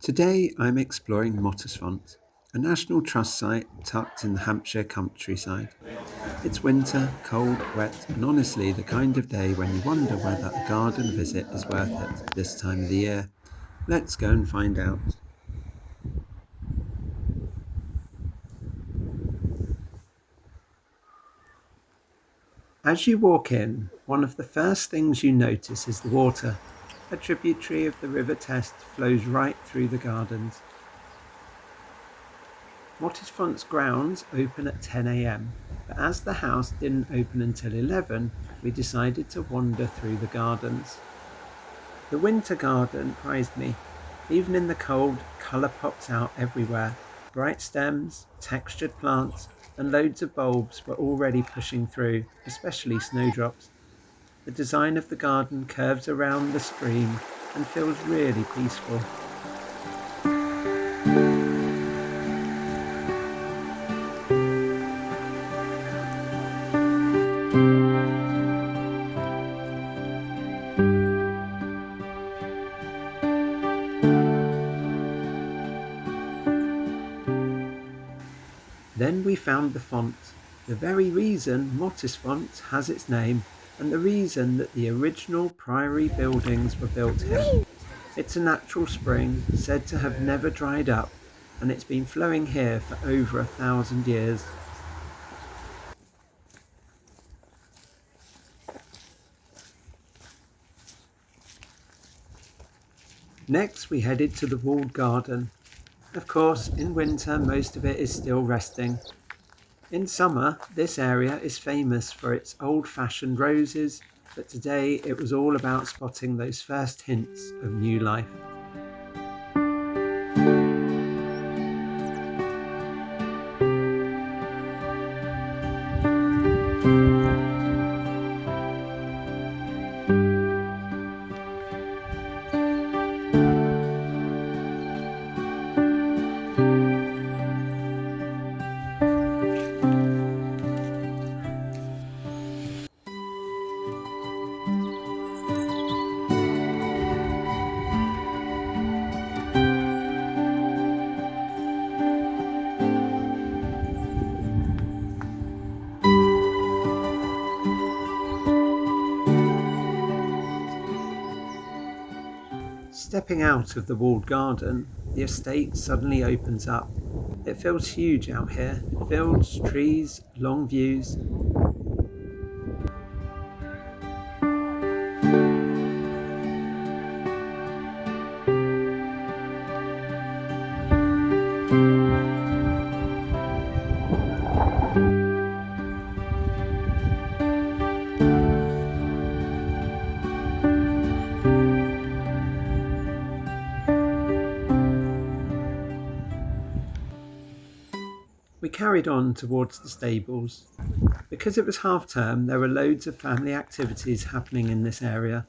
Today I'm exploring Mottisfont, a National Trust site tucked in the Hampshire countryside. It's winter, cold, wet, and honestly the kind of day when you wonder whether a garden visit is worth it this time of the year. Let's go and find out. As you walk in, one of the first things you notice is the water. A tributary of the River Test flows right through the gardens. Mottisfont's grounds open at 10 a.m, but as the house didn't open until 11, we decided to wander through the gardens. The winter garden surprised me. Even in the cold, colour pops out everywhere. Bright stems, textured plants, and loads of bulbs were already pushing through, especially snowdrops. The design of the garden curves around the stream and feels really peaceful. Then we found the font, the very reason Mottisfont has its name, and the reason that the original priory buildings were built here. It's a natural spring, said to have never dried up, and it's been flowing here for over 1,000 years. Next we headed to the walled garden. Of course, in winter most of it is still resting. In summer, this area is famous for its old-fashioned roses, but today it was all about spotting those first hints of new life. Stepping out of the walled garden, the estate suddenly opens up. It feels huge out here. Fields, trees, long views. We carried on towards the stables. Because it was half term, there were loads of family activities happening in this area.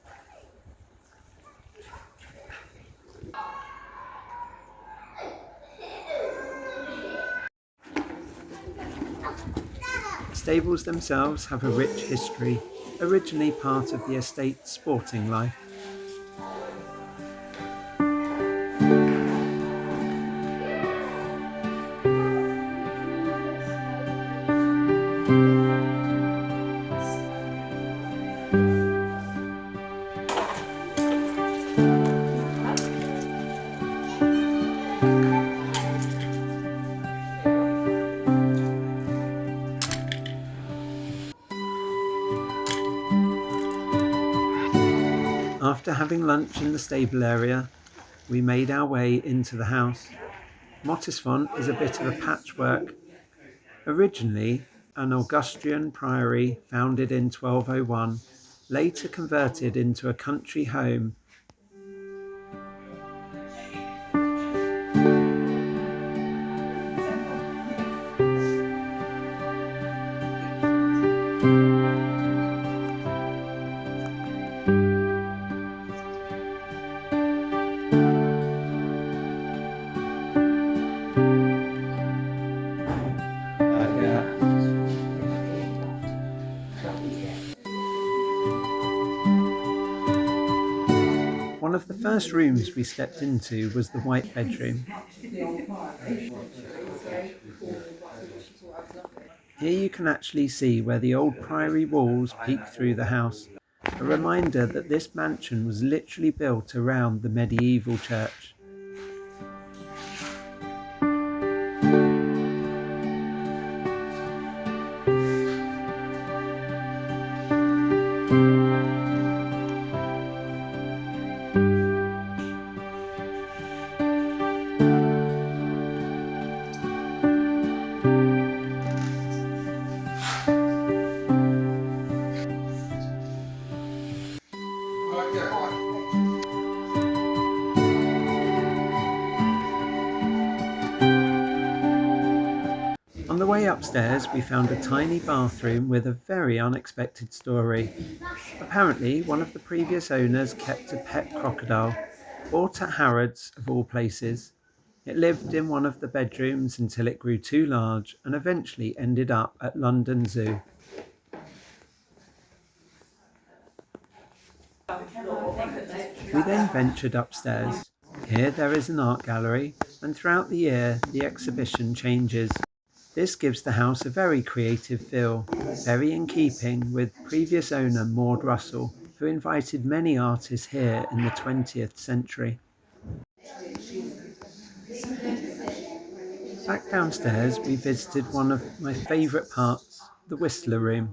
Stables themselves have a rich history, originally part of the estate's sporting life. After having lunch in the stable area, we made our way into the house. Mottisfont is a bit of a patchwork. Originally an Augustinian priory founded in 1201, later converted into a country home. first rooms we stepped into was the White Bedroom. Here you can actually see where the old priory walls peek through the house, a reminder that this mansion was literally built around the medieval church. On the way upstairs, we found a tiny bathroom with a very unexpected story. Apparently, one of the previous owners kept a pet crocodile, bought at Harrods of all places. It lived in one of the bedrooms until it grew too large and eventually ended up at London Zoo. We then ventured upstairs. Here there is an art gallery, and throughout the year the exhibition changes. This gives the house a very creative feel, very in keeping with previous owner Maud Russell, who invited many artists here in the 20th century. Back downstairs we visited one of my favourite parts, the Whistler room.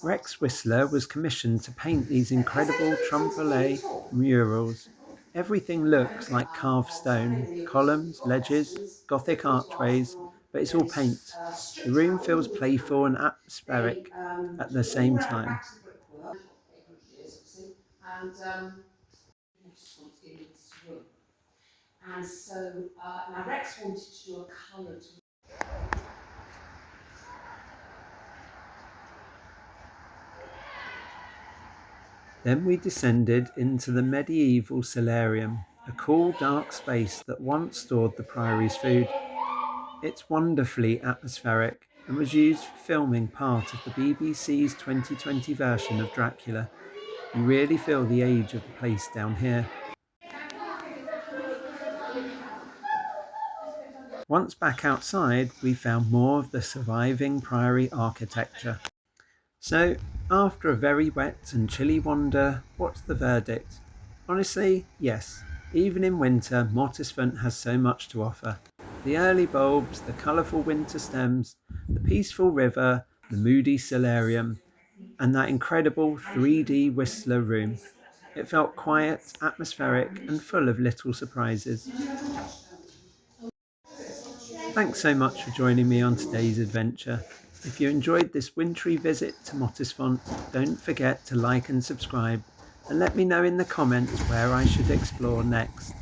Rex Whistler was commissioned to paint these incredible trompe murals. Everything looks like carved stone, columns, ledges, Gothic archways, but it's all paint. The room feels playful and atmospheric at the same time. Then we descended into the medieval solarium, a cool dark space that once stored the priory's food. It's wonderfully atmospheric and was used for filming part of the BBC's 2020 version of Dracula. You really feel the age of the place down here. Once back outside, we found more of the surviving priory architecture. So, after a very wet and chilly wander, what's the verdict? Honestly, yes. Even in winter, Mottisfont has so much to offer. The early bulbs, the colourful winter stems, the peaceful river, the moody solarium, and that incredible 3D Whistler room. It felt quiet, atmospheric, and full of little surprises. Thanks so much for joining me on today's adventure. If you enjoyed this wintry visit to Mottisfont, don't forget to like and subscribe, and let me know in the comments where I should explore next.